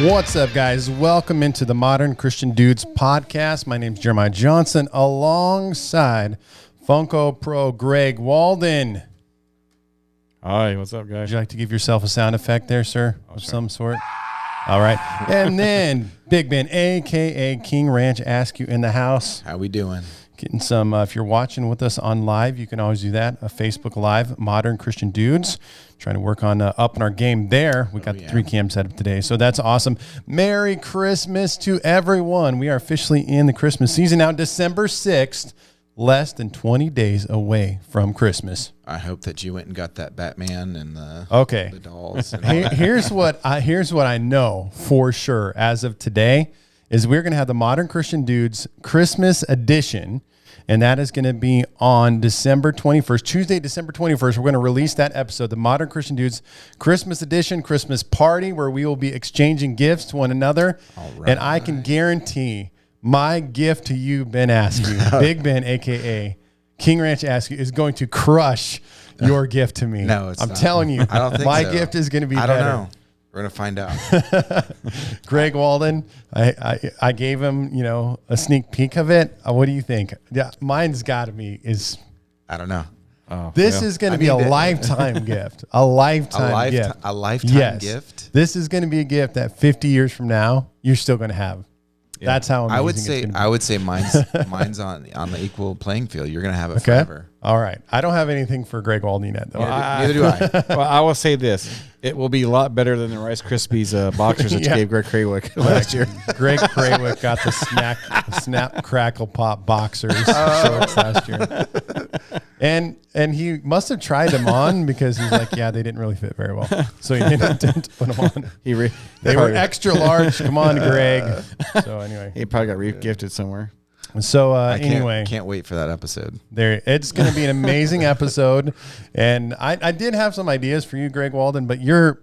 What's up, guys? Welcome into the Modern Christian Dudes podcast. My name's Jeremiah Johnson, alongside Funko Pro Greg Walden. Hi, what's up, guys? Would you like to give yourself a sound effect there, sir, of some sort? All right. And then Big Ben, a.k.a. King Ranch Askew in the house. How we doing? Getting some, if you're watching with us on live, you can always do that. A Facebook Live, Modern Christian Dudes. Trying to work on upping our game there. We got the 3 cam set up today. So that's awesome. Merry Christmas to everyone. We are officially in the Christmas season now. December 6th, less than 20 days away from Christmas. I hope that you went and got that Batman and the dolls. And here's what I know for sure as of today is we're going to have the Modern Christian Dudes Christmas edition, and that is going to be on December 21st, Tuesday, December 21st. We're going to release that episode, the Modern Christian Dudes Christmas edition, Christmas party, where we will be exchanging gifts to one another. Right. And I can guarantee my gift to you, Ben Askew, Big Ben, a.k.a. King Ranch Askew, is going to crush your gift to me. No, it's I'm not. telling you, I don't think my so. gift is going to be I better. don't know. We're going to find out. Greg Walden, I gave him, a sneak peek of it. What do you think? Yeah, mine's got to be I don't know. This is going to be a lifetime gift. A lifetime gift. A lifetime gift? This is going to be a gift that 50 years from now, you're still going to have. Yeah. That's how amazing I would say mine's on the equal playing field. You're going to have it forever. All right. I don't have anything for Greg Walden yet, though. Neither do I. Well, I will say this. It will be a lot better than the Rice Krispies boxers that you gave Greg Craywick last year. Greg Craywick got the Snap Crackle Pop boxers shorts last year. And he must have tried them on because he's like, yeah, they didn't really fit very well. So he didn't put them on. They were extra large. Come on, Greg. So anyway. He probably got re-gifted somewhere. So I can't wait for that episode. It's going to be an amazing episode, and I did have some ideas for you, Greg Walden, but you're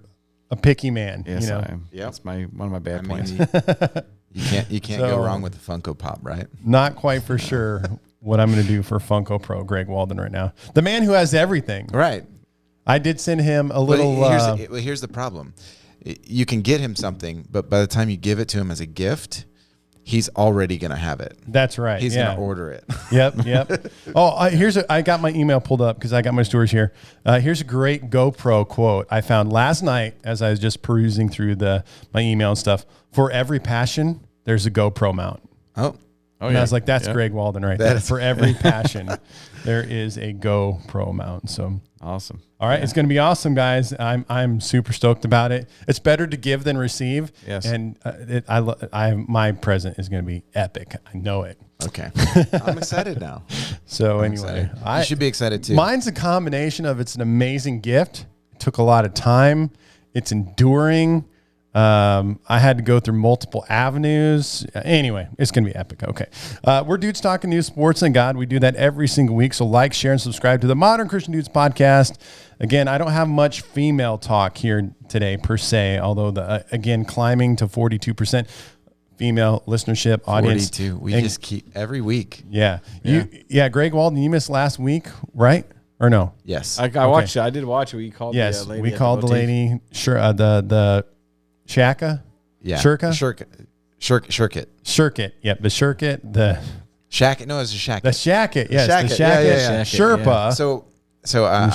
a picky man. Yes, I am. Yep. That's one of my bad points. You can't go wrong with the Funko Pop, right? Not quite for sure what I'm going to do for Funko Pro Greg Walden right now. The man who has everything. Right. I did send him a little. Here's the problem. You can get him something, but by the time you give it to him as a gift, he's already going to have it. That's right. He's going to order it. Yep. Oh, I got my email pulled up because I got my storage here. Here's a great GoPro quote I found last night as I was just perusing through my email and stuff. For every passion, there's a GoPro mount. And I was like, that's Greg Walden right there. For every passion, there is a GoPro mount. So awesome. All right, it's going to be awesome, guys. I'm super stoked about it. It's better to give than receive. Yes. And my present is going to be epic. I know it. Okay. I'm excited now. So anyway, you should be excited too. Mine's a combination of it's an amazing gift. It took a lot of time. It's enduring. I had to go through multiple avenues. Anyway, it's going to be epic. Okay. We're Dudes Talking News, Sports, and God. We do that every single week. So like, share, and subscribe to the Modern Christian Dudes podcast. Again, I don't have much female talk here today per se, although again, climbing to 42% female listenership audience. 42. We just keep every week. Yeah. Greg Walden, you missed last week, right? Or no? Yes. I watched it. I did watch it. We called the lady. We called the lady. Sure. The Shaka? Yeah. Shirka? Shirkit. Shirkit. Yep. The Shirkit. The Shacket. No, it's a Shacket. The Shacket. Yes. Shacket. The Shacket. Yeah. Sherpa. So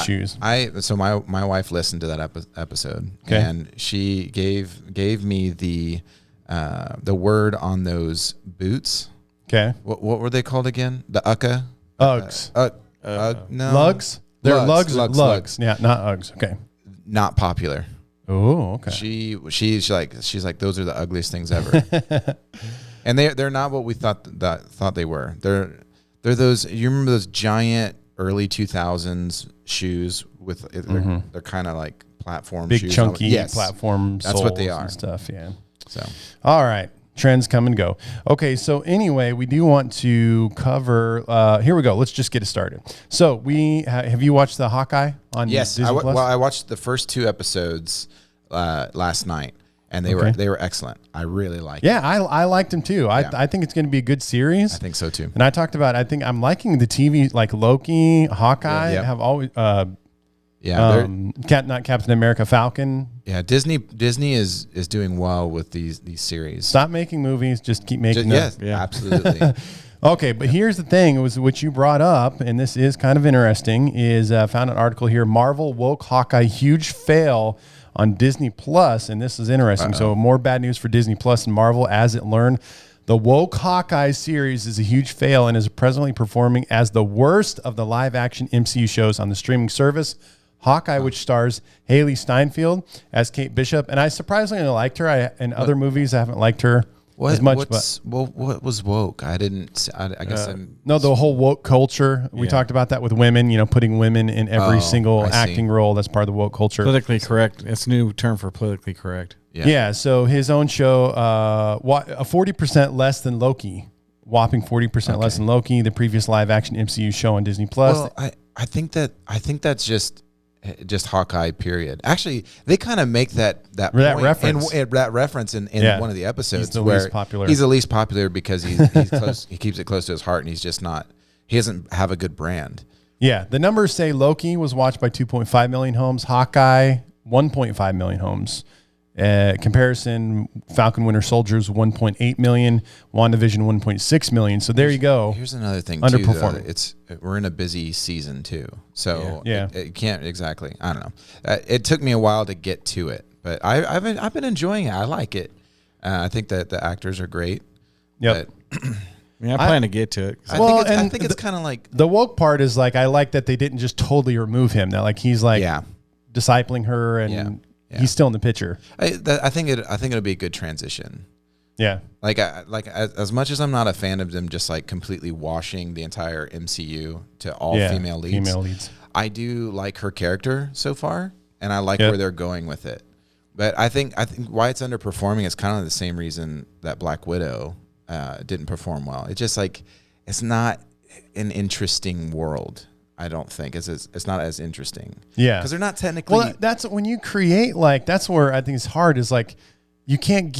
shoes. My wife listened to that episode, and she gave me the word on those boots. Okay. What were they called again? The Uggs. No. Lugs. They're lugs. Yeah, not Uggs. Okay. Not popular. Oh, okay. She's like those are the ugliest things ever, and they're not what we thought they were. They're those. You remember those giant early 2000s shoes with they're kind of like platform big shoes. chunky platform. That's what they are. And stuff. Yeah. So all right. Trends come and go. Okay, so anyway, we do want to cover. Here we go. Let's just get it started. So have you watched the Hawkeye on? Yes, Disney Plus? I watched the first 2 episodes last night, and they were excellent. I really liked it. Yeah, I liked them too. I think it's going to be a good series. I think so too. And I talked about. I think I'm liking the TV like Loki, Hawkeye. Yeah. Have always. Yeah, not Captain America, Falcon. yeah. Disney is doing well with these series. Stop making movies. Just keep making them. Yes, yeah, absolutely. Okay, but here's the thing, was what you brought up, and this is kind of interesting, is found an article here, Marvel woke Hawkeye huge fail on Disney Plus, and this is interesting. So more bad news for Disney Plus and Marvel as it learned the woke Hawkeye series is a huge fail and is presently performing as the worst of the live-action MCU shows on the streaming service. Hawkeye, which stars Haley Steinfeld as Kate Bishop, and I surprisingly liked her. In other movies, I haven't liked her as much. What was woke? I guess no, the whole woke culture. We talked about that with women. Putting women in every single acting role. That's part of the woke culture. Politically correct. It's a new term for politically correct. Yeah. So his own show, 40% less than Loki. Whopping 40% less than Loki, the previous live-action MCU show on Disney Plus. Well, I think that's just Hawkeye. Period. Actually, they kind of make that reference in one of the episodes where he's the least popular because he's close. He keeps it close to his heart, and he's just not. He doesn't have a good brand. Yeah, the numbers say Loki was watched by 2.5 million homes. Hawkeye 1.5 million homes. Comparison: Falcon Winter Soldier's 1.8 million, WandaVision 1.6 million. So there you go. Here's another thing. Underperforming. We're in a busy season too, so yeah. It can't exactly. I don't know. It took me a while to get to it, but I've been enjoying it. I like it. I think that the actors are great. Yep. I plan to get to it. I think it's kind of like the woke part is like, I like that they didn't just totally remove him. That like he's like discipling her and. Yeah. He's still in the picture. I think it'll be a good transition. Yeah. Like as much as I'm not a fan of them just like completely washing the entire MCU to all female leads. I do like her character so far, and I like where they're going with it. But I think why it's underperforming is kind of the same reason that Black Widow didn't perform well. It's just like it's not an interesting world. I don't think it's not as interesting. Yeah, because they're not technically. Well, that's when you create that's where I think it's hard. Is like you can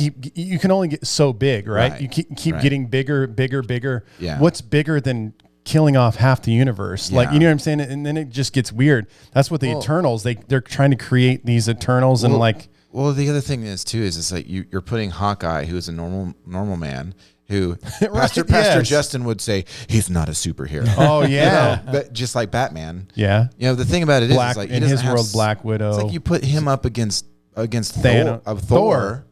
only get so big, right? You keep getting bigger. Yeah. What's bigger than killing off half the universe? Yeah. Like, you know what I'm saying? And then it just gets weird. That's what the Eternals. They're trying to create these Eternals and like. Well, the other thing is too is it's like you're putting Hawkeye, who is a normal man. Who Pastor Justin would say he's not a superhero. Oh yeah, but just like Batman. Yeah, the thing about it is like in his world, Black Widow. It's like you put him up against Thor,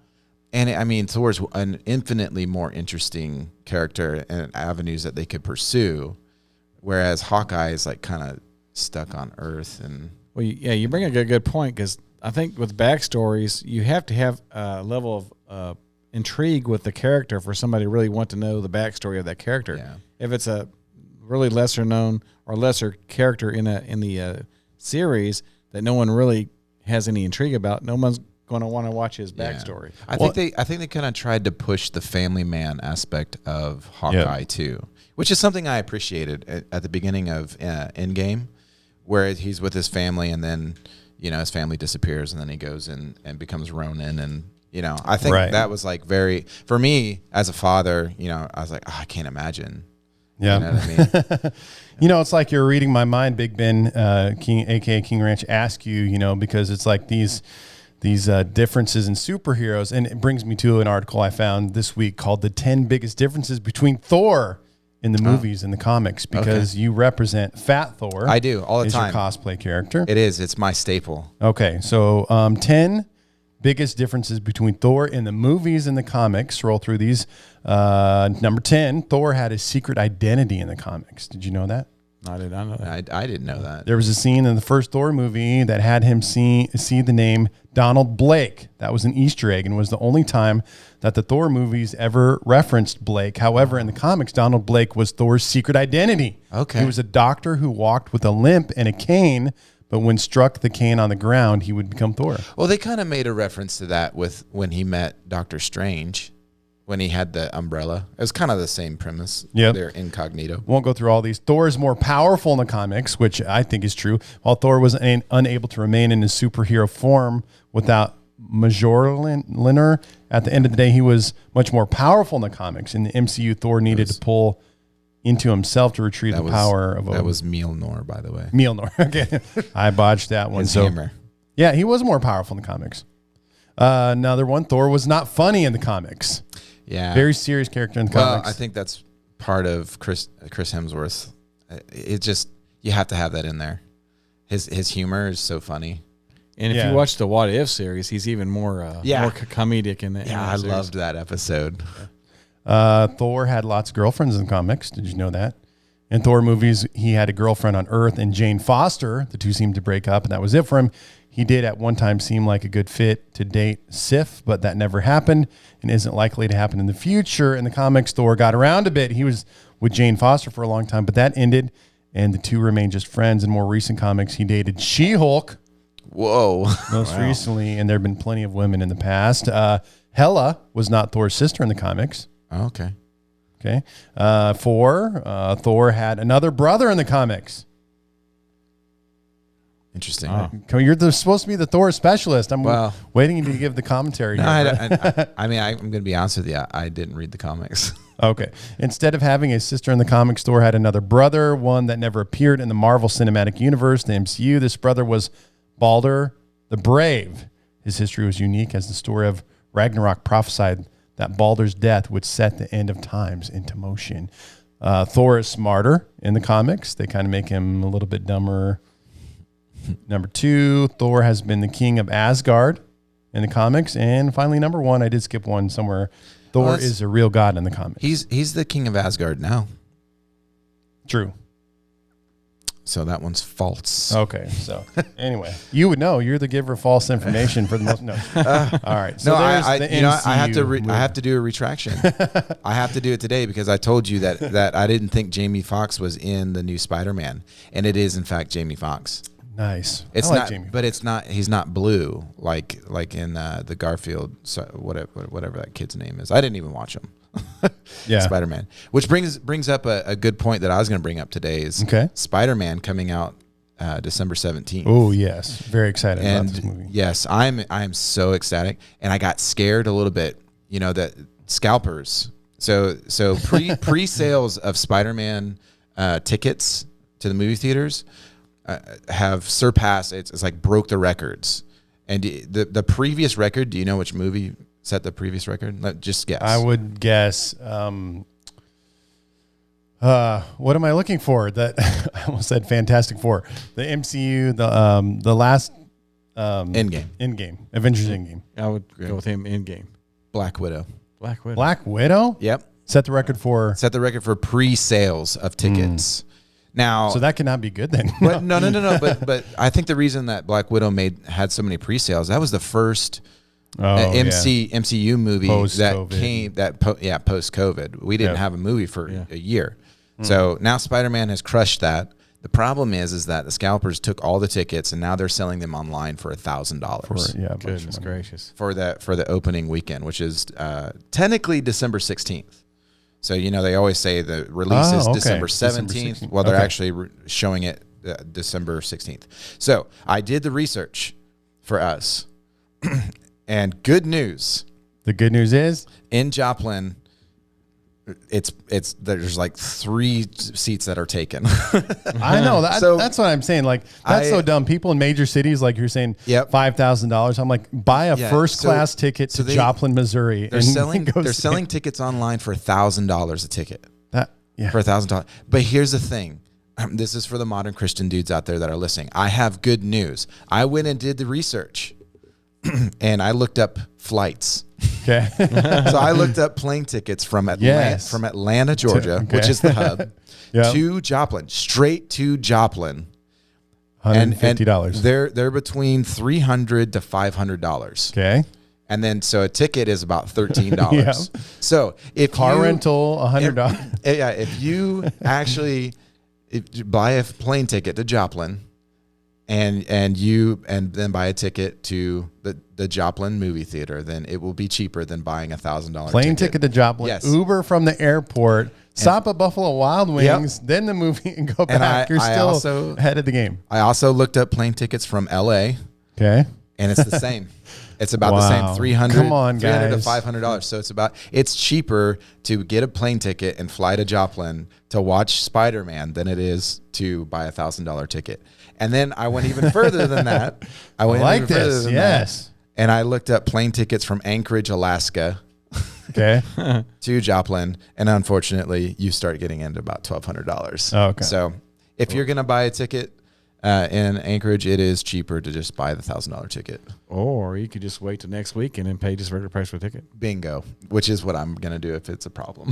and Thor's an infinitely more interesting character and avenues that they could pursue, whereas Hawkeye is like kind of stuck on Earth. And you bring a good point, because I think with backstories you have to have a level of intrigue with the character for somebody to really want to know the backstory of that character. Yeah. If it's a really lesser known or lesser character in the series that no one really has any intrigue about, no one's going to want to watch his backstory. I think they kind of tried to push the family man aspect of Hawkeye too, which is something I appreciated at the beginning of Endgame, where he's with his family and then his family disappears and then he goes in and becomes Ronin. And I think that was like for me as a father, I was like, I can't imagine. Yeah. You know what I mean? It's like you're reading my mind, Big Ben, King, aka King Ranch, ask you, because it's like these differences in superheroes. And it brings me to an article I found this week called The 10 Biggest Differences Between Thor in the movies and the comics, because you represent Fat Thor. I do all the time. Your cosplay character. It is. It's my staple. Okay. So 10 biggest differences between Thor in the movies and the comics. Roll through these. Number 10, Thor had a secret identity in the comics. Did you know that? I did not know that. I didn't know that. There was a scene in the first Thor movie that had him see the name Donald Blake. That was an Easter egg and was the only time that the Thor movies ever referenced Blake. However, in the comics, Donald Blake was Thor's secret identity. Okay. He was a doctor who walked with a limp and a cane, but when struck the cane on the ground, he would become Thor. Well, they kind of made a reference to that with when he met Doctor Strange, when he had the umbrella. It was kind of the same premise. Yeah. They're incognito. Won't go through all these. Thor is more powerful in the comics, which I think is true. While Thor was unable to remain in his superhero form without Mjolnir, at the end of the day, he was much more powerful in the comics. In the MCU, Thor needed to pull into himself to retrieve the power of Odin. That was Mjolnir, by the way. Mjolnir. Okay. I botched that one. His hammer. Yeah, he was more powerful in the comics. Another one, Thor was not funny in the comics. Yeah. Very serious character in the comics. I think that's part of Chris Hemsworth. It just, you have to have that in there. His humor is so funny. And if you watch the What If series, he's even more more comedic in that. Yeah, I loved that episode. Thor had lots of girlfriends in the comics. Did you know that? In Thor movies, he had a girlfriend on Earth and Jane Foster. The two seemed to break up, and that was it for him. He did at one time seem like a good fit to date Sif, but that never happened and isn't likely to happen in the future. In the comics, Thor got around a bit. He was with Jane Foster for a long time, but that ended, and the two remained just friends. In more recent comics, he dated She-Hulk. Whoa. Most recently, and there have been plenty of women in the past. Hela was not Thor's sister in the comics. Oh, okay. Okay. Thor had another brother in the comics. Interesting. You're supposed to be the Thor specialist. I'm waiting to give the commentary. No, I mean, I'm going to be honest with you. I didn't read the comics. Okay. Instead of having a sister in the comics, Thor had another brother, one that never appeared in the Marvel Cinematic Universe, the MCU. This brother was Balder the Brave. His history was unique as the story of Ragnarok prophesied that Balder's death would set the end of times into motion. Thor is smarter in the comics. They kind of make him a little bit dumber. Number 2, Thor has been the king of Asgard in the comics. And finally, number 1, I did skip one somewhere. Thor is a real god in the comics. He's the king of Asgard now. True. So that one's false. Okay. So anyway, you would know. You're the giver of false information for the most. No. All right. So I have to do a retraction. I have to do it today because I told you that I didn't think Jamie Foxx was in the new Spider-Man, and it is in fact Jamie Foxx. Nice. It's I like not, Jamie. but it's not. He's not blue like in the Garfield, whatever that kid's name is. I didn't even watch him. Yeah, Spider-Man, which brings up a good point that I was going to bring up today is Spider-Man coming out December 17th. Oh yes, very excited about this movie. Yes, I'm so ecstatic, and I got scared a little bit. You know that scalpers. So pre-sales of Spider-Man tickets to the movie theaters have surpassed. It's like broke the records, and the previous record. Do you know which movie set the previous record? Just guess. I would guess. What am I looking for? That I almost said Fantastic Four. The MCU. The last. Endgame. Avengers Endgame. I would go with him. Endgame. Black Widow. Black Widow. Yep. Set the record for pre-sales of tickets. Now, so that cannot be good then. But no. But I think the reason that Black Widow had so many pre-sales, that was the first MCU movie post-COVID. We didn't have a movie for a year. So now Spider-Man has crushed that. The problem is that the scalpers took all the tickets and now they're selling them online for $1,000. Goodness gracious. For the opening weekend, which is technically December 16th. So, they always say the release is December 17th. Well, they're actually showing it December 16th. So I did the research for us. And good news. The good news is? In Joplin, there's like 3 seats that are taken. I know. That's what I'm saying. Like, that's so dumb. People in major cities, like you're saying, $5,000. I'm like, buy a first class ticket to Joplin, Missouri. They're selling tickets online for $1,000 a ticket. For $1,000. But here's the thing. This is for the modern Christian dudes out there that are listening. I have good news. I went and did the research. And I looked up flights. Okay. So I looked up plane tickets from Atlanta, Georgia, which is the hub, to Joplin, straight to Joplin. $150. And they're between $300 to $500. Okay. And then so a ticket is about $13. So if car rental $100. If you actually buy a plane ticket to Joplin. And then buy a ticket to the Joplin movie theater, then it will be cheaper than buying $1,000 plane ticket to Joplin. Yes. Uber from the airport, stop at Buffalo Wild Wings, then the movie and go back. You're still ahead of the game. I also looked up plane tickets from LA. Okay. And it's the same. It's about the same, $300 Come on, to guys. $500. So it's cheaper to get a plane ticket and fly to Joplin to watch Spider-Man than it is to buy a $1,000 ticket. And then I went even further than that. I like this. Yes. And I looked up plane tickets from Anchorage, Alaska. Okay. To Joplin, and unfortunately, you start getting into about $1,200. Okay. So if you're gonna buy a ticket in Anchorage, it is cheaper to just buy the $1,000 ticket. Or you could just wait till next week and then pay just regular price for a ticket. Bingo, which is what I'm gonna do if it's a problem.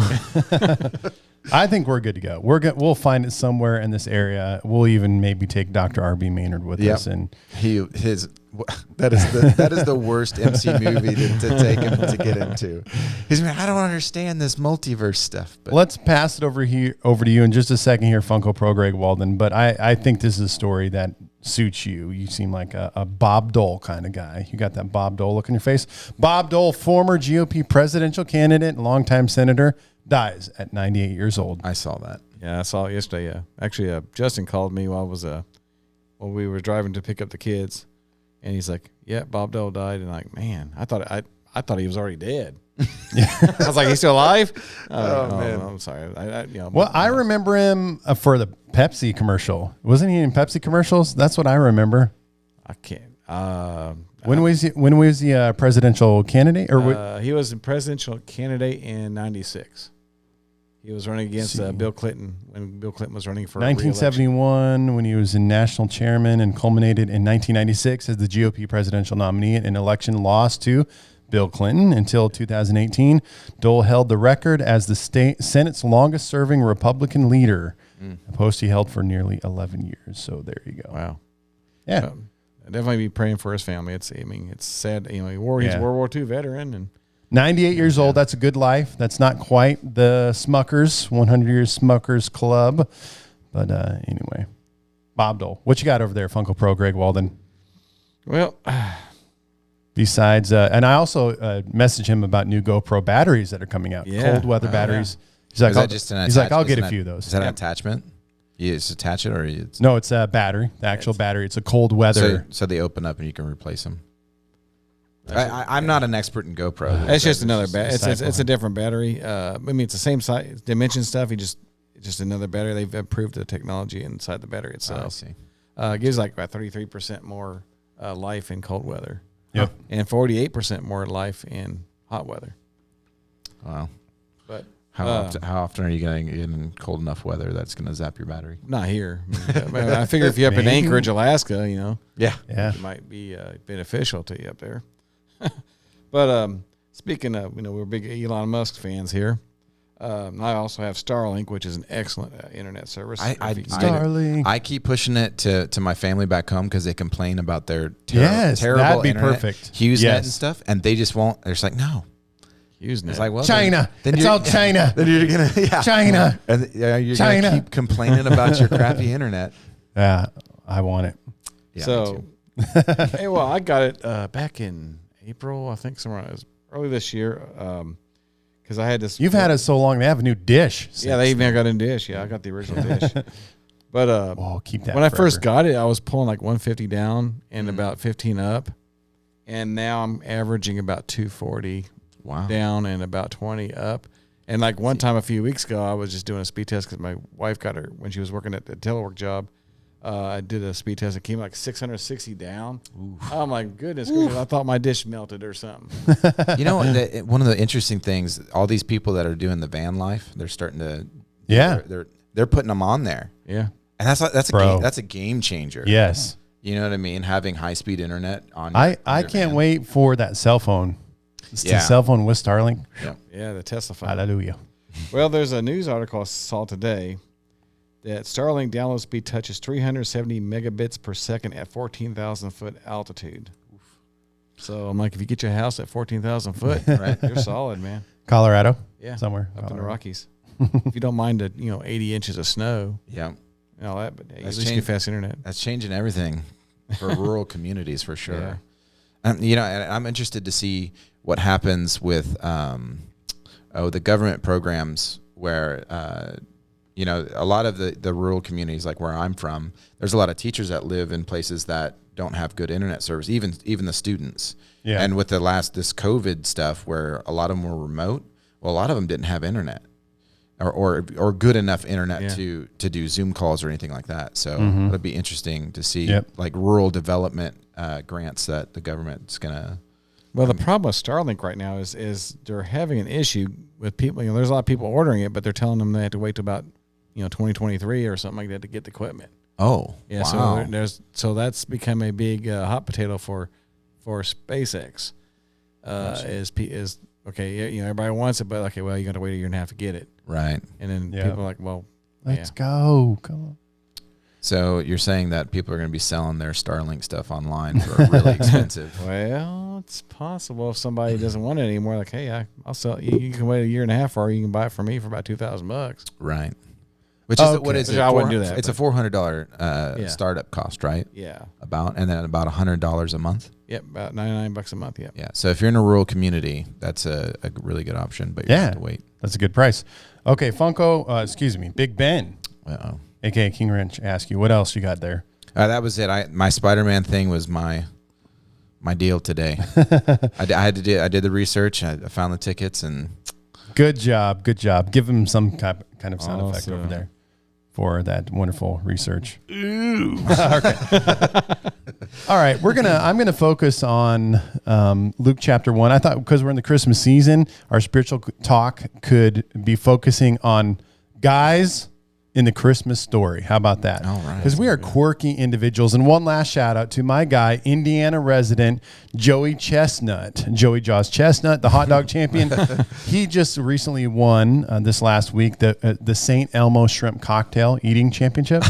I think we're good to go. We'll find it somewhere in this area. We'll even maybe take Dr. R.B. Maynard with us, and that is the worst MC movie to take him to get into. He's like, I don't understand this multiverse stuff. But let's pass it over to you in just a second here, Funko Pro Greg Walden. But I think this is a story that suits you. You seem like a Bob Dole kind of guy. You got that Bob Dole look in your face. Bob Dole, former GOP presidential candidate and longtime senator, dies at 98 years old. I saw that. Yeah, I saw it yesterday. Yeah, actually, Justin called me while we were driving to pick up the kids, and he's like, "Yeah, Bob Dole died." And like, man, I thought he was already dead. I was like, "He's still alive?" Man, I'm sorry. I remember him for the Pepsi commercial. Wasn't he in Pepsi commercials? That's what I remember. I can't. When was he a presidential candidate? Or he was a presidential candidate in '96. He was running against Bill Clinton when Bill Clinton was running for 1971 when he was a national chairman, and culminated in 1996 as the GOP presidential nominee in an election lost to Bill Clinton. Until 2018, Dole held the record as the Senate's longest-serving Republican leader, a post he held for nearly 11 years. So there you go. Wow. Yeah. I'd definitely be praying for his family. It's sad. He's a World War II veteran, and 98 years old. That's a good life. That's not quite the Smuckers 100 Years Smuckers Club, but anyway, Bob Dole. What you got over there, Funko Pro Greg Walden? Well, besides, and I also messaged him about new GoPro batteries that are coming out. Yeah. Cold weather batteries. Yeah. He's like, I'll get a few of those. Is that an attachment? You just attach it, or it's no? It's a battery. The actual battery. It's a cold weather. So they open up and you can replace them. I'm not an expert in GoPro. It's just another battery. It's a different battery. I mean, it's the same size, dimension stuff. It's just another battery. They've improved the technology inside the battery itself. I see. It gives like about 33% more life in cold weather. Yep. And 48% more life in hot weather. Wow. But how often are you getting in cold enough weather that's going to zap your battery? Not here. I figure if you're up in Anchorage, Alaska, yeah, it might be beneficial to you up there. But speaking of, we're big Elon Musk fans here. I also have Starlink, which is an excellent internet service. Starlink. I keep pushing it to my family back home because they complain about their terrible that'd be internet, perfect. HughesNet and stuff, and they just won't. They're just like, no. HughesNet. It's like, well, China. It's all China. Then you're gonna China. And you're gonna keep complaining about your crappy internet. Yeah, I want it. Yeah, so, hey, well, I got it back in April, I think, somewhere. It was early this year. Because I had this. You've had it so long. They have a new dish. Yeah, they even got a dish. Yeah, I got the original dish. But keep that when forever. I first got it, I was pulling like 150 down and about 15 up, and now I'm averaging about 240 down and about 20 up. And like one time a few weeks ago, I was just doing a speed test because my wife got her when she was working at the telework job. I did a speed test. It came like 660 down. Oof. I'm like, goodness gracious, I thought my dish melted or something. You know, one of the interesting things, all these people that are doing the van life, they're starting to, they're putting them on there. Yeah, and that's a game changer. Yes, you know what I mean. Having high speed internet on. I can't wait for that cell phone. The cell phone with Starlink. Yeah, the Tesla phone. Hallelujah. Well, there's a news article I saw today that Starlink download speed touches 370 megabits per second at 14,000 foot altitude. Oof. So I'm like, if you get your house at 14,000 foot, right, you're solid, man. Colorado, somewhere up in the Rockies. If you don't mind the 80 inches of snow, and all that, but at least you get fast internet. That's changing everything for rural communities for sure. Yeah. I'm interested to see what happens with the government programs where You know, a lot of the rural communities, like where I'm from, there's a lot of teachers that live in places that don't have good internet service, even the students. Yeah. And with this COVID stuff where a lot of them were remote, well, a lot of them didn't have internet or good enough internet to do Zoom calls or anything like that. So it'll be interesting to see like rural development grants that the government's going to. Well, the problem with Starlink right now is they're having an issue with people. You know, there's a lot of people ordering it, but they're telling them they have to wait till about 2023 or something like that to get the equipment. Oh, yeah. Wow. So that's become a big hot potato for SpaceX. Is okay. Everybody wants it, but okay, well, you got to wait a year and a half to get it, Right. and then people are like, well, let's go. Come on. So you're saying that people are going to be selling their Starlink stuff online for really expensive. Well, it's possible if somebody doesn't want it anymore. Like, hey, I'll sell it. You can wait a year and a half, or you can buy it from me for about $2,000. Right. Which is what is it? I wouldn't do that. It's a $400 startup cost, right? Yeah. And then about $100 a month. Yep, about $99 a month. Yep. Yeah. So if you're in a rural community, that's a really good option. But you have to wait. That's a good price. Okay, Funko. Big Ben, Uh-oh. aka King Wrench, ask you what else you got there. That was it. My SpiderMan thing was my deal today. I did the research. I found the tickets and. Good job. Give him some kind of sound effect over there for that wonderful research. Ooh. Okay. All right, I'm gonna focus on Luke chapter 1. I thought because we're in the Christmas season, our spiritual talk could be focusing on guys in the Christmas story. How about that? All right. Because we are quirky individuals. And one last shout out to my guy, Indiana resident Joey Chestnut, Joey Jaws Chestnut, the hot dog champion. He just recently won this last week the St. Elmo Shrimp Cocktail Eating Championship.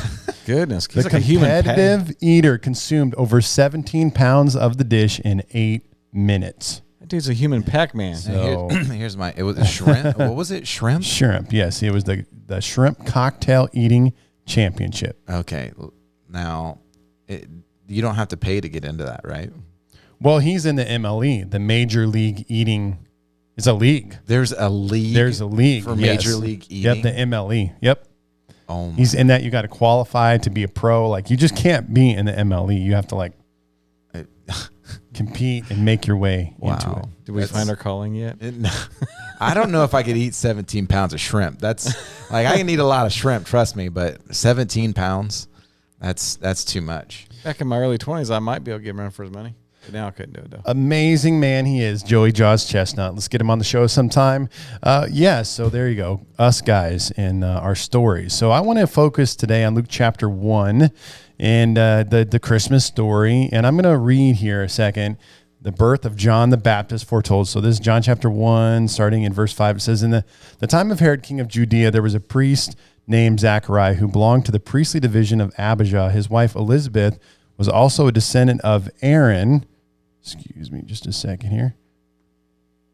Goodness, The competitive eater consumed over 17 pounds of the dish in 8 minutes. That dude's a human Pac-Man. So It was shrimp. What was it? Shrimp? Shrimp, yes. It was the Shrimp Cocktail Eating Championship. Okay. Now, you don't have to pay to get into that, right? Well, he's in the MLE, the Major League Eating. It's a league. There's a league. There's a league for Major League Eating. Yep, the MLE. Yep. Oh my. He's in that. You got to qualify to be a pro. Like, you just can't be in the MLE. You have to compete and make your way into it. Did we find our calling yet? I don't know if I could eat 17 pounds of shrimp. That's like, I can eat a lot of shrimp, trust me, but 17 pounds, that's too much. Back in my early 20s, I might be able to get him around for his money. But now I couldn't do it, though. Amazing man he is, Joey Jaws Chestnut. Let's get him on the show sometime. So there you go, us guys in our stories. So I want to focus today on Luke chapter 1 and the Christmas story. And I'm going to read here a second. The birth of John the Baptist foretold. So this is John chapter 1, starting in verse 5. It says, in the time of Herod, king of Judea, there was a priest named Zachariah who belonged to the priestly division of Abijah. His wife Elizabeth was also a descendant of Aaron. Excuse me just a second here.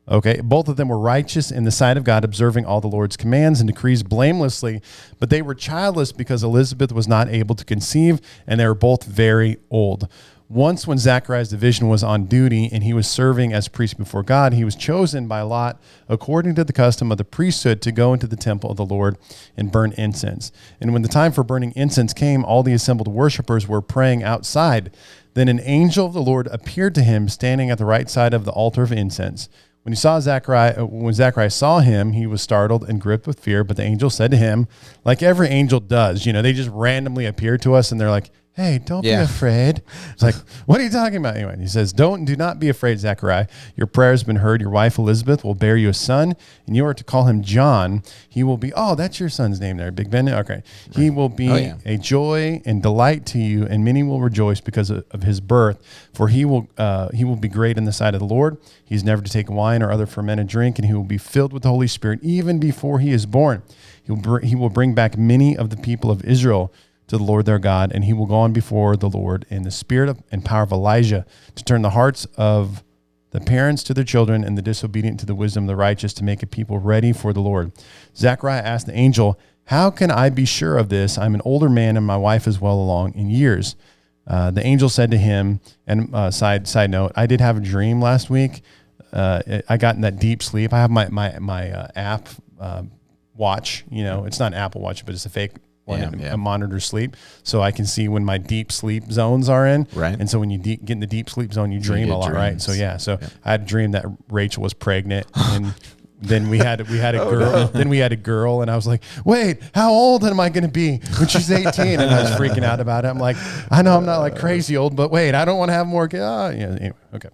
Okay, both of them were righteous in the sight of God, observing all the Lord's commands and decrees blamelessly. But they were childless because Elizabeth was not able to conceive, and they were both very old. Once when Zachariah's division was on duty and he was serving as priest before God, he was chosen by Lot, according to the custom of the priesthood, to go into the temple of the Lord and burn incense. And when the time for burning incense came, all the assembled worshipers were praying outside. Then an angel of the Lord appeared to him, standing at the right side of the altar of incense. When Zachariah saw him, he was startled and gripped with fear. But the angel said to him, like every angel does, they just randomly appear to us and they're like, hey, don't be afraid. It's like, what are you talking about? Anyway, he says, do not be afraid, Zechariah. Your prayer has been heard. Your wife Elizabeth will bear you a son, and you are to call him John. He will be, that's your son's name there, Big Ben. Okay. He will be a joy and delight to you, and many will rejoice because of his birth, for he will be great in the sight of the Lord. He's never to take wine or other fermented drink, and he will be filled with the Holy Spirit even before he is born. He will bring back many of the people of Israel to the Lord their God, and he will go on before the Lord in the spirit and power of Elijah to turn the hearts of the parents to their children and the disobedient to the wisdom of the righteous, to make a people ready for the Lord. Zechariah asked the angel, how can I be sure of this? I'm an older man and my wife is well along in years. The angel said to him, and side note, I did have a dream last week. I got in that deep sleep. I have my app watch. You know, it's not an Apple Watch, but it's a fake one. Yeah. A monitor sleep, so I can see when my deep sleep zones are in. Right. And so when you get in the deep sleep zone, you dream a lot, right? So I had a dream that Rachel was pregnant, and then we had a girl. No. Then we had a girl, and I was like, "Wait, how old am I going to be when she's 18?" And I was freaking out about it. I'm like, "I know I'm not like crazy old, but wait, I don't want to have more kids." Anyway, okay.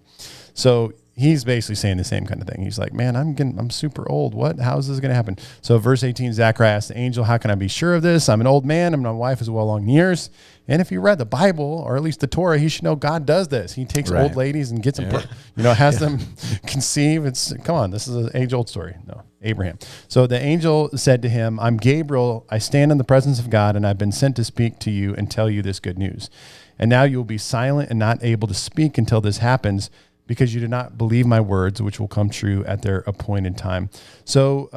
So he's basically saying the same kind of thing. He's like, "Man, I'm super old. What? How is this going to happen?" So verse 18, Zachariah asked the angel, "How can I be sure of this? I'm an old man, and my wife is well along in years." And if you read the Bible, or at least the Torah, he should know God does this. He takes old ladies and gets them, has them conceive. Come on, this is an age-old story. No, Abraham. So the angel said to him, "I'm Gabriel. I stand in the presence of God, and I've been sent to speak to you and tell you this good news. And now you will be silent and not able to speak until this happens, because you do not believe my words, which will come true at their appointed time." So,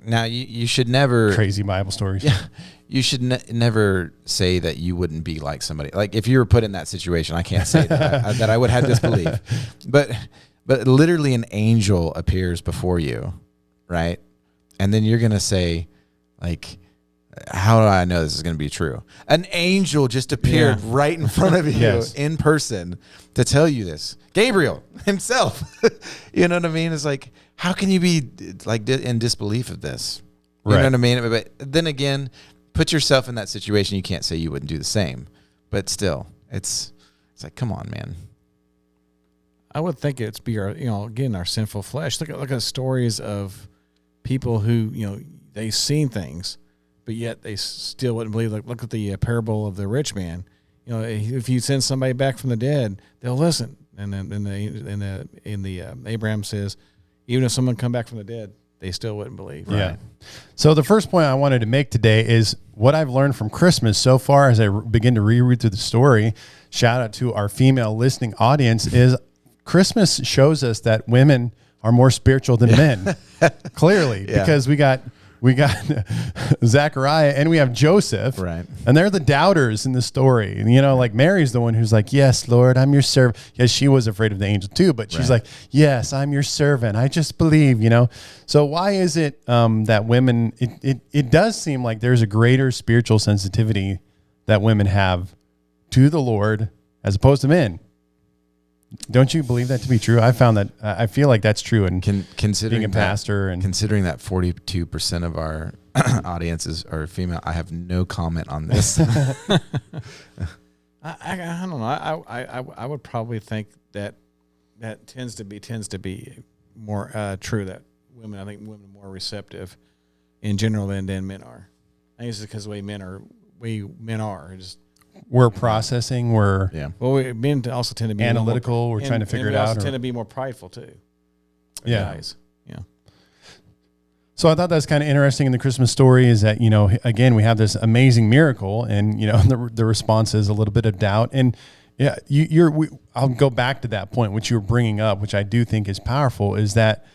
now you should never crazy Bible stories. Yeah, you should never say that you wouldn't be like somebody. Like if you were put in that situation, I can't say that I would have disbelief, but literally an angel appears before you, right? And then you're gonna say, like, how do I know this is going to be true? An angel just appeared right in front of you in person to tell you this. Gabriel himself. You know what I mean? It's like, how can you be like in disbelief of this? You know what I mean? But then again, put yourself in that situation. You can't say you wouldn't do the same, but still, it's like, come on, man. I would think it's be our, again, our sinful flesh. Look at stories of people who, they've seen things, but yet they still wouldn't believe. Like, look at the parable of the rich man. If you send somebody back from the dead, they'll listen. And then in the Abraham says, even if someone come back from the dead, they still wouldn't believe. Right? Yeah. So the first point I wanted to make today is what I've learned from Christmas so far as I begin to reread through the story. Shout out to our female listening audience. Is Christmas shows us that women are more spiritual than men, clearly, because we got Zachariah and we have Joseph, right? And they're the doubters in the story. And, like Mary's the one who's like, "Yes, Lord, I'm your servant." Yes, she was afraid of the angel too, but she's like, "Yes, I'm your servant. I just believe." So why is it that women? It does seem like there's a greater spiritual sensitivity that women have to the Lord as opposed to men. Don't you believe that to be true? I found that I feel like that's true. And considering being a pastor and considering that 42% of our audiences are female, I have no comment on this. I don't know. I would probably think that tends to be more true. That women are more receptive in general than men are. I think it's because the way men are just. We're processing. We're men also tend to be analytical. We're trying to figure it out. Also tend to be more prideful too. Guys. Yeah. So I thought that's kind of interesting in the Christmas story is that again we have this amazing miracle, and the response is a little bit of doubt, and I'll go back to that point which you were bringing up, which I do think is powerful, is that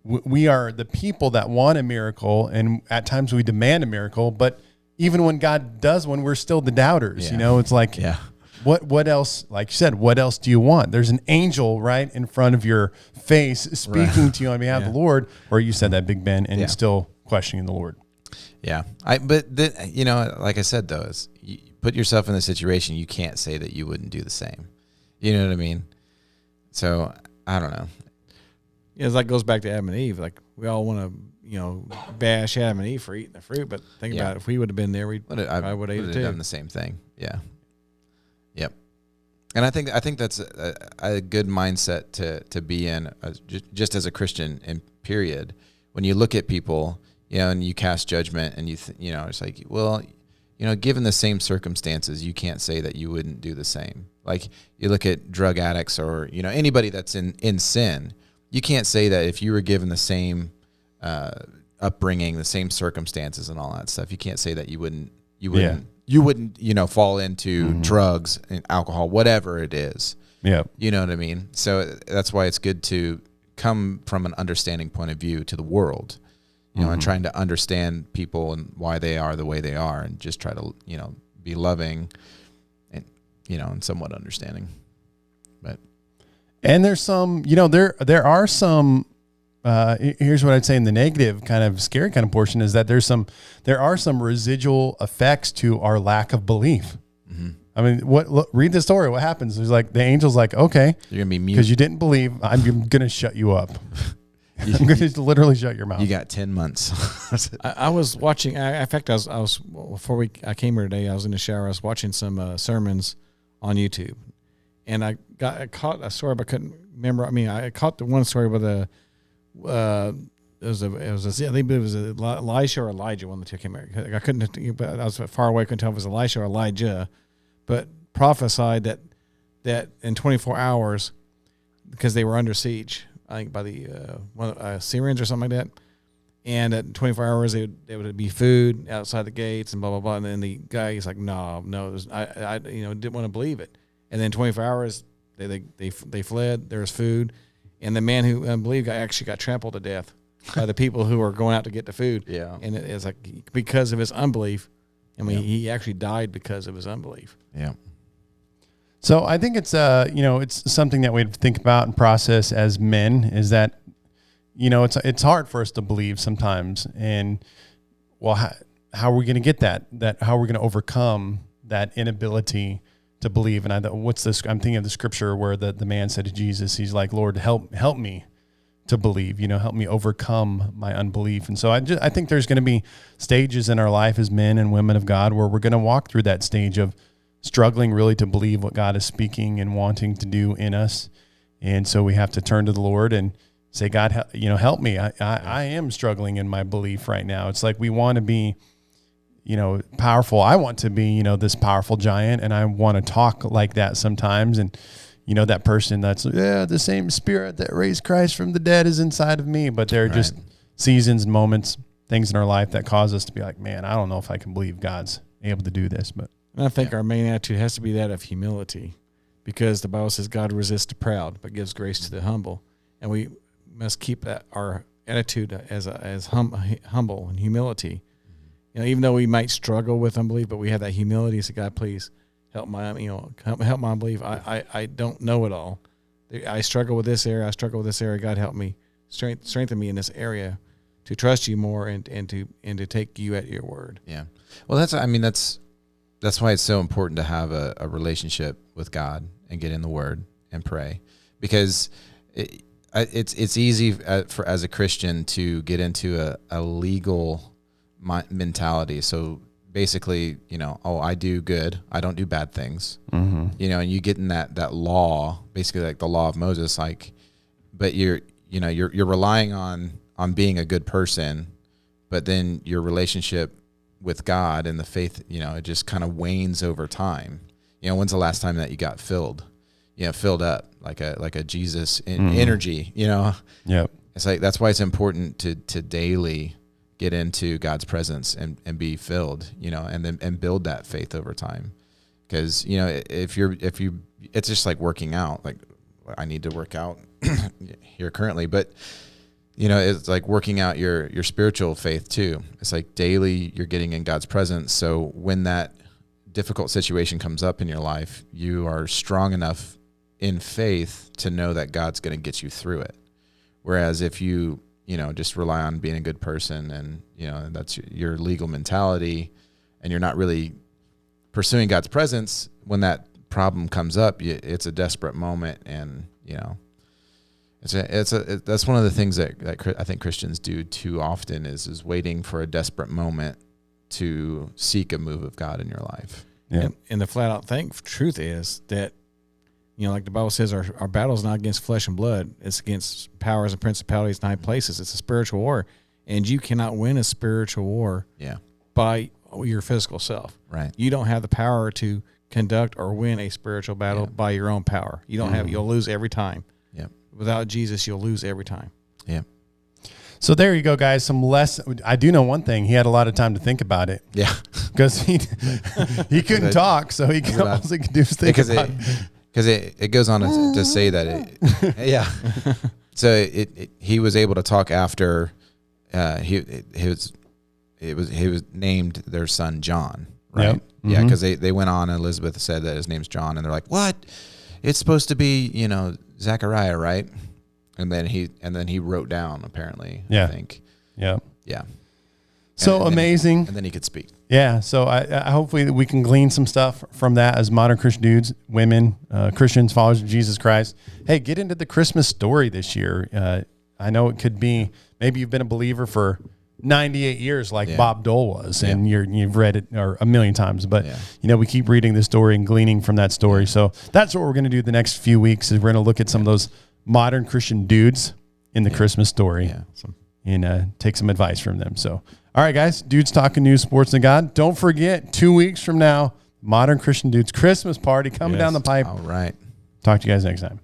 we are the people that want a miracle, and at times we demand a miracle, but even when God does one, we're still the doubters. It's like, what else? Like you said, what else do you want? There's an angel right in front of your face speaking to you on behalf of the Lord, or you said that, Big Ben, and still questioning the Lord. Yeah, like I said though, is you put yourself in the situation. You can't say that you wouldn't do the same. You know what I mean? So I don't know. Yeah, that goes back to Adam and Eve. Like we all want to. Bash Adam and Eve for eating the fruit, but think about it. If we would have been there, I would have done the same thing. Yeah. Yep. And I think that's a good mindset to be in, just as a Christian. In period, when you look at people, and you cast judgment, and it's like, well, given the same circumstances, you can't say that you wouldn't do the same. Like you look at drug addicts or anybody that's in sin, you can't say that if you were given the same upbringing, the same circumstances and all that stuff, you can't say that you wouldn't fall into drugs and alcohol, whatever it is. Yeah. You know what I mean? So that's why it's good to come from an understanding point of view to the world, and trying to understand people and why they are the way they are, and just try to, be loving and, and somewhat understanding. And there's some, there are some here's what I'd say in the negative kind of scary kind of portion is that there are some residual effects to our lack of belief. Mm-hmm. I mean, read the story. What happens? There's like the angel's like, okay, you're gonna be mute because you didn't believe. I'm going to shut you up. I'm going to literally shut your mouth. You got 10 months. I was watching. In fact, I was before I came here today. I was in the shower. I was watching some sermons on YouTube, and I caught a story, but I couldn't remember. I mean, I caught the one story with I think it was Elisha or Elijah. One of the two came out. I couldn't. But I was far away. Couldn't tell if it was Elisha or Elijah, but prophesied that in 24 hours, because they were under siege, I think by the Syrians or something like that, and at 24 hours there would be food outside the gates and blah blah blah. And then the guy, he's like, no, I didn't want to believe it. And then 24 hours they fled. There was food, and the man who believed actually got trampled to death by the people who were going out to get the food. Yeah, and it's like because of his unbelief. I mean, he actually died because of his unbelief. Yeah. So I think it's it's something that we think about and process as men is that, it's hard for us to believe sometimes. And well, how are we going to get that how are we going to overcome that inability to believe? And I'm thinking of the scripture where the man said to Jesus, he's like, Lord, help me to believe, help me overcome my unbelief. And so I think there's going to be stages in our life as men and women of God where we're going to walk through that stage of struggling really to believe what God is speaking and wanting to do in us. And so we have to turn to the Lord and say, God, help me. I am struggling in my belief right now. It's like we want to be, powerful. I want to be, this powerful giant, and I want to talk like that sometimes. And, that person that's, the same spirit that raised Christ from the dead is inside of me. But there are just seasons and moments, things in our life that cause us to be like, man, I don't know if I can believe God's able to do this. But and I think our main attitude has to be that of humility, because the Bible says God resists the proud but gives grace to the humble. And we must keep our attitude as humble and humility. Even though we might struggle with unbelief, but we have that humility to say, God, please help my unbelief. I don't know it all. I struggle with this area. God, help me, strengthen me in this area to trust you more and to take you at your word. Yeah. Well, that's why it's so important to have a relationship with God and get in the Word and pray, because it's easy as a Christian to get into a legal mentality. So basically, I do good, I don't do bad things. Mm-hmm. And you get in that law, basically like the law of Moses, but you're relying on being a good person, but then your relationship with God and the faith, it just kind of wanes over time. When's the last time that you got filled up like a Jesus energy, Yep. It's like, that's why it's important to daily get into God's presence and be filled, and build that faith over time. Cause if you, it's just like working out. Like I need to work out here currently, but it's like working out your spiritual faith too. It's like daily you're getting in God's presence. So when that difficult situation comes up in your life, you are strong enough in faith to know that God's going to get you through it. Whereas if you, just rely on being a good person and, that's your legal mentality, and you're not really pursuing God's presence, when that problem comes up, it's a desperate moment. And, that's one of the things that I think Christians do too often is waiting for a desperate moment to seek a move of God in your life. Yeah. And the flat out truth is that, like the Bible says, our battle is not against flesh and blood. It's against powers and principalities in high places. It's a spiritual war. And you cannot win a spiritual war by your physical self. Right. You don't have the power to conduct or win a spiritual battle by your own power. You don't you'll lose every time. Yeah. Without Jesus, you'll lose every time. Yeah. So there you go, guys. Some less. I do know one thing. He had a lot of time to think about it. Yeah. Because he couldn't talk, so he could all he could do is think about it. Because it goes on to say that So he was able to talk after he was named their son John, right? Yep. Mm-hmm. Yeah, because they went on and Elizabeth said that his name's John, and they're like, what? It's supposed to be Zechariah, right? And then he wrote down, apparently. Yeah. I think. Yeah. Yeah. So amazing. And then he could speak. Yeah. So I hopefully that we can glean some stuff from that as modern Christian dudes, women, Christians, followers of Jesus Christ. Hey, get into the Christmas story this year. I know it could be, maybe you've been a believer for 98 years like Bob Dole was, and you've read it a million times, but we keep reading the story and gleaning from that story. So that's what we're going to do the next few weeks is we're going to look at some of those modern Christian dudes in the Christmas story and take some advice from them. So, all right, guys, Dudes Talking News, Sports and God. Don't forget, 2 weeks from now, Modern Christian Dudes Christmas party coming down the pipe. All right. Talk to you guys next time.